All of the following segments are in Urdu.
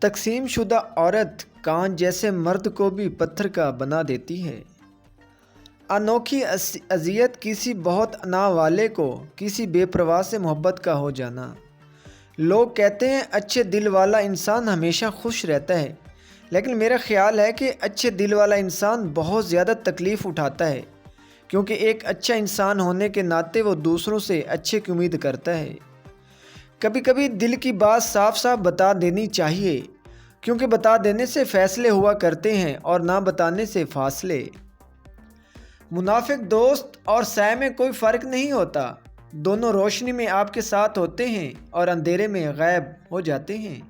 تقسیم شدہ عورت کان جیسے مرد کو بھی پتھر کا بنا دیتی ہے۔ انوکھی اذیت کسی بہت انا والے کو کسی بے پرواہ سے محبت کا ہو جانا۔ لوگ کہتے ہیں اچھے دل والا انسان ہمیشہ خوش رہتا ہے، لیکن میرا خیال ہے کہ اچھے دل والا انسان بہت زیادہ تکلیف اٹھاتا ہے، کیونکہ ایک اچھا انسان ہونے کے ناطے وہ دوسروں سے اچھے کی امید کرتا ہے۔ کبھی کبھی دل کی بات صاف صاف بتا دینی چاہیے، کیونکہ بتا دینے سے فیصلے ہوا کرتے ہیں اور نہ بتانے سے فاصلے۔ منافق دوست اور سائے میں کوئی فرق نہیں ہوتا، دونوں روشنی میں آپ کے ساتھ ہوتے ہیں اور اندھیرے میں غائب ہو جاتے ہیں۔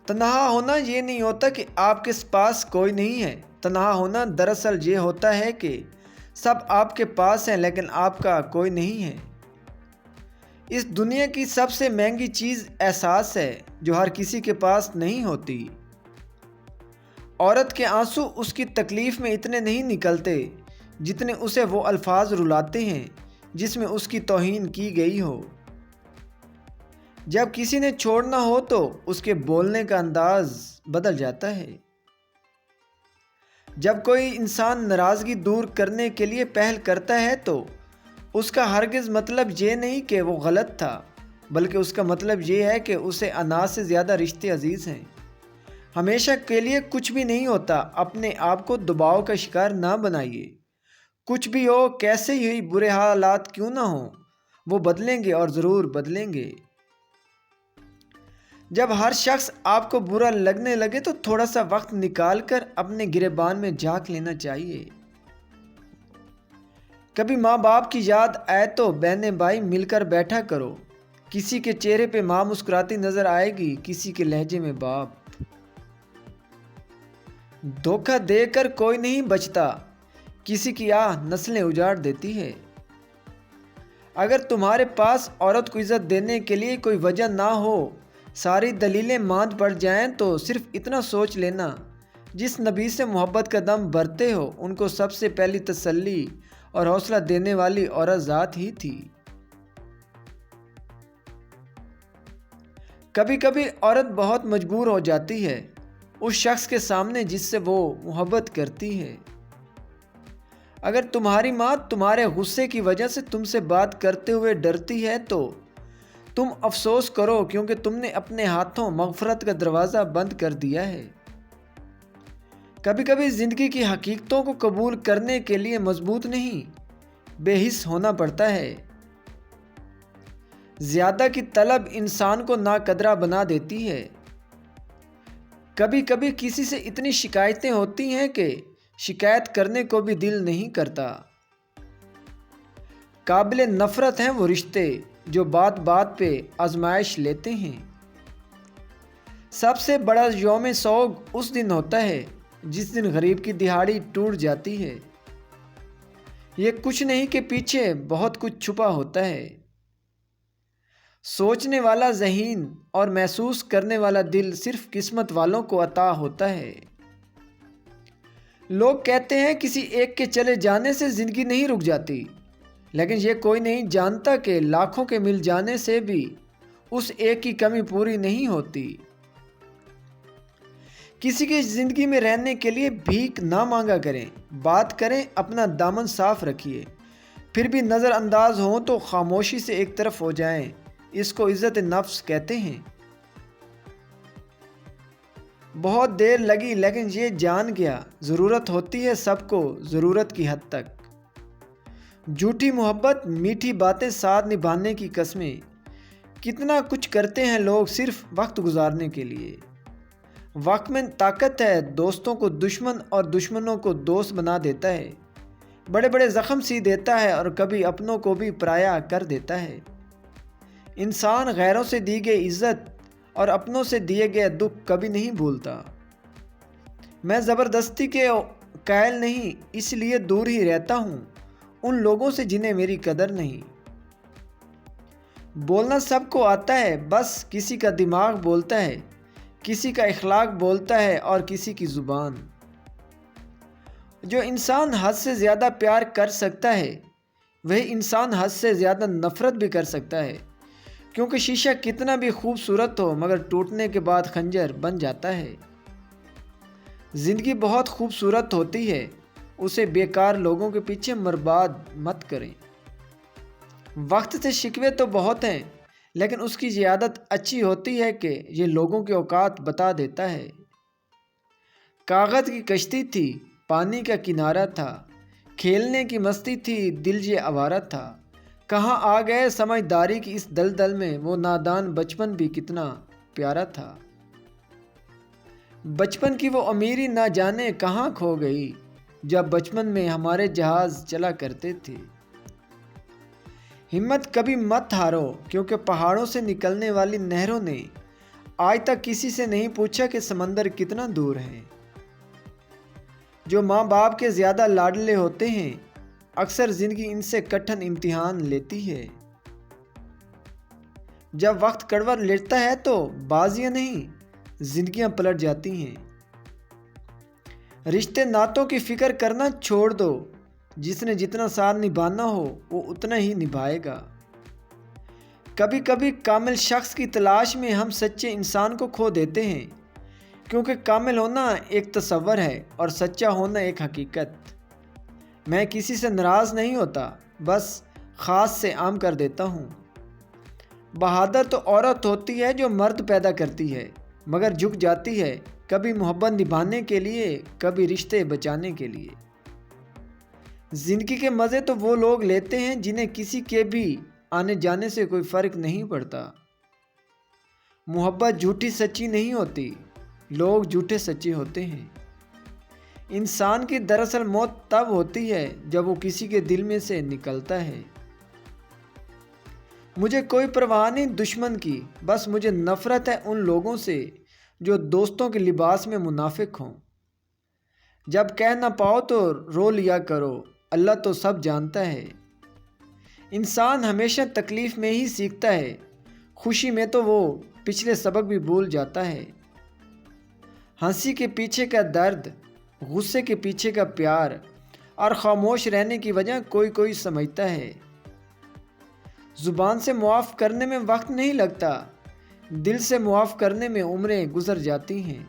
تنہا ہونا یہ نہیں ہوتا کہ آپ کے پاس کوئی نہیں ہے، تنہا ہونا دراصل یہ ہوتا ہے کہ سب آپ کے پاس ہیں لیکن آپ کا کوئی نہیں ہے۔ اس دنیا کی سب سے مہنگی چیز احساس ہے، جو ہر کسی کے پاس نہیں ہوتی۔ عورت کے آنسو اس کی تکلیف میں اتنے نہیں نکلتے جتنے اسے وہ الفاظ رلاتے ہیں جس میں اس کی توہین کی گئی ہو۔ جب کسی نے چھوڑنا ہو تو اس کے بولنے کا انداز بدل جاتا ہے۔ جب کوئی انسان ناراضگی دور کرنے کے لیے پہل کرتا ہے تو اس کا ہرگز مطلب یہ نہیں کہ وہ غلط تھا، بلکہ اس کا مطلب یہ ہے کہ اسے انا سے زیادہ رشتے عزیز ہیں۔ ہمیشہ کے لیے کچھ بھی نہیں ہوتا، اپنے آپ کو دباؤ کا شکار نہ بنائیے۔ کچھ بھی ہو، کیسے ہی برے حالات کیوں نہ ہوں، وہ بدلیں گے اور ضرور بدلیں گے۔ جب ہر شخص آپ کو برا لگنے لگے تو تھوڑا سا وقت نکال کر اپنے گریبان میں جھانک لینا چاہیے۔ کبھی ماں باپ کی یاد آئے تو بہنیں بھائی مل کر بیٹھا کرو۔ کسی کے چہرے پہ ماں مسکراتی نظر آئے گی، کسی کے لہجے میں باپ۔ دھوکہ دے کر کوئی نہیں بچتا، کسی کی آہ نسلیں اجاڑ دیتی ہے۔ اگر تمہارے پاس عورت کو عزت دینے کے لیے کوئی وجہ نہ ہو، ساری دلیلیں ماند پڑ جائیں تو صرف اتنا سوچ لینا، جس نبی سے محبت کا دم بھرتے ہو ان کو سب سے پہلی تسلی اور حوصلہ دینے والی عورت ذات ہی تھی۔ کبھی کبھی عورت بہت مجبور ہو جاتی ہے اس شخص کے سامنے جس سے وہ محبت کرتی ہے۔ اگر تمہاری ماں تمہارے غصے کی وجہ سے تم سے بات کرتے ہوئے ڈرتی ہے تو تم افسوس کرو، کیونکہ تم نے اپنے ہاتھوں مغفرت کا دروازہ بند کر دیا ہے۔ کبھی کبھی زندگی کی حقیقتوں کو قبول کرنے کے لیے مضبوط نہیں، بے حس ہونا پڑتا ہے۔ زیادہ کی طلب انسان کو ناقدرہ بنا دیتی ہے۔ کبھی کبھی کسی سے اتنی شکایتیں ہوتی ہیں کہ شکایت کرنے کو بھی دل نہیں کرتا۔ قابل نفرت ہیں وہ رشتے جو بات بات پہ آزمائش لیتے ہیں۔ سب سے بڑا یوم سوگ اس دن ہوتا ہے جس دن غریب کی دہاڑی ٹوٹ جاتی ہے۔ یہ کچھ نہیں کہ پیچھے بہت کچھ چھپا ہوتا ہے۔ سوچنے والا ذہین اور محسوس کرنے والا دل صرف قسمت والوں کو عطا ہوتا ہے۔ لوگ کہتے ہیں کسی ایک کے چلے جانے سے زندگی نہیں رک جاتی، لیکن یہ کوئی نہیں جانتا کہ لاکھوں کے مل جانے سے بھی اس ایک کی کمی پوری نہیں ہوتی۔ کسی کی زندگی میں رہنے کے لیے بھیک نہ مانگا کریں، بات کریں، اپنا دامن صاف رکھیے۔ پھر بھی نظر انداز ہوں تو خاموشی سے ایک طرف ہو جائیں، اس کو عزت نفس کہتے ہیں۔ بہت دیر لگی لیکن یہ جان گیا، ضرورت ہوتی ہے سب کو ضرورت کی حد تک۔ جھوٹی محبت، میٹھی باتیں، ساتھ نبھانے کی قسمیں، کتنا کچھ کرتے ہیں لوگ صرف وقت گزارنے کے لیے۔ وقت میں طاقت ہے، دوستوں کو دشمن اور دشمنوں کو دوست بنا دیتا ہے، بڑے بڑے زخم سی دیتا ہے اور کبھی اپنوں کو بھی پرایا کر دیتا ہے۔ انسان غیروں سے دی گئی عزت اور اپنوں سے دیے گئے دکھ کبھی نہیں بھولتا۔ میں زبردستی کے قائل نہیں، اس لیے دور ہی رہتا ہوں ان لوگوں سے جنہیں میری قدر نہیں۔ بولنا سب کو آتا ہے، بس کسی کا دماغ بولتا ہے، کسی کا اخلاق بولتا ہے اور کسی کی زبان۔ جو انسان حد سے زیادہ پیار کر سکتا ہے وہی انسان حد سے زیادہ نفرت بھی کر سکتا ہے۔ کیونکہ شیشہ کتنا بھی خوبصورت ہو مگر ٹوٹنے کے بعد خنجر بن جاتا ہے۔ زندگی بہت خوبصورت ہوتی ہے، اسے بیکار لوگوں کے پیچھے برباد مت کریں۔ وقت سے شکوے تو بہت ہیں، لیکن اس کی یہ عادت اچھی ہوتی ہے کہ یہ لوگوں کے اوقات بتا دیتا ہے۔ کاغذ کی کشتی تھی، پانی کا کنارہ تھا، کھیلنے کی مستی تھی، دل یہ آوارہ تھا۔ کہاں آ گئے سمجھداری کی اس دلدل میں، وہ نادان بچپن بھی کتنا پیارا تھا۔ بچپن کی وہ امیری نہ جانے کہاں کھو گئی، جب بچپن میں ہمارے جہاز چلا کرتے تھے۔ ہمت کبھی مت ہارو، کیونکہ پہاڑوں سے نکلنے والی نہروں نے آج تک کسی سے نہیں پوچھا کہ سمندر کتنا دور ہے۔ جو ماں باپ کے زیادہ لاڈلے ہوتے ہیں، اکثر زندگی ان سے کٹھن امتحان لیتی ہے۔ جب وقت کڑوا لیٹتا ہے تو بازیاں نہیں، زندگیاں پلٹ جاتی ہیں۔ رشتے ناتوں کی فکر کرنا چھوڑ دو، جس نے جتنا ساتھ نبھانا ہو وہ اتنا ہی نبھائے گا۔ کبھی کبھی کامل شخص کی تلاش میں ہم سچے انسان کو کھو دیتے ہیں، کیونکہ کامل ہونا ایک تصور ہے اور سچا ہونا ایک حقیقت۔ میں کسی سے ناراض نہیں ہوتا، بس خاص سے عام کر دیتا ہوں۔ بہادر تو عورت ہوتی ہے جو مرد پیدا کرتی ہے، مگر جھک جاتی ہے، کبھی محبت نبھانے کے لیے، کبھی رشتے بچانے کے لیے۔ زندگی کے مزے تو وہ لوگ لیتے ہیں جنہیں کسی کے بھی آنے جانے سے کوئی فرق نہیں پڑتا۔ محبت جھوٹی سچی نہیں ہوتی، لوگ جھوٹے سچے ہوتے ہیں۔ انسان کی دراصل موت تب ہوتی ہے جب وہ کسی کے دل میں سے نکلتا ہے۔ مجھے کوئی پرواہ نہیں دشمن کی، بس مجھے نفرت ہے ان لوگوں سے جو دوستوں کے لباس میں منافق ہوں۔ جب کہہ نہ پاؤ تو رو لیا کرو، اللہ تو سب جانتا ہے۔ انسان ہمیشہ تکلیف میں ہی سیکھتا ہے، خوشی میں تو وہ پچھلے سبق بھی بھول جاتا ہے۔ ہنسی کے پیچھے کا درد، غصے کے پیچھے کا پیار، اور خاموش رہنے کی وجہ کوئی کوئی سمجھتا ہے۔ زبان سے معاف کرنے میں وقت نہیں لگتا، دل سے معاف کرنے میں عمریں گزر جاتی ہیں۔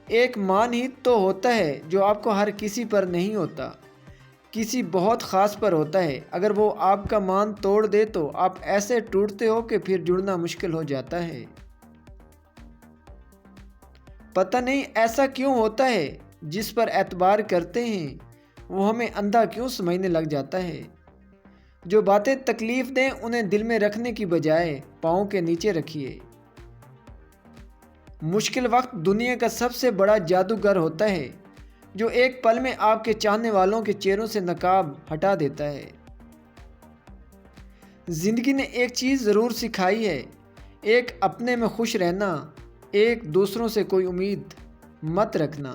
ایک مان ہی تو ہوتا ہے جو آپ کو ہر کسی پر نہیں ہوتا، کسی بہت خاص پر ہوتا ہے۔ اگر وہ آپ کا مان توڑ دے تو آپ ایسے ٹوٹتے ہو کہ پھر جڑنا مشکل ہو جاتا ہے۔ پتہ نہیں ایسا کیوں ہوتا ہے، جس پر اعتبار کرتے ہیں وہ ہمیں اندھا کیوں سمجھنے لگ جاتا ہے۔ جو باتیں تکلیف دیں انہیں دل میں رکھنے کی بجائے پاؤں کے نیچے رکھیے۔ مشکل وقت دنیا کا سب سے بڑا جادوگر ہوتا ہے، جو ایک پل میں آپ کے چاہنے والوں کے چہروں سے نقاب ہٹا دیتا ہے۔ زندگی نے ایک چیز ضرور سکھائی ہے، ایک اپنے میں خوش رہنا، ایک دوسروں سے کوئی امید مت رکھنا۔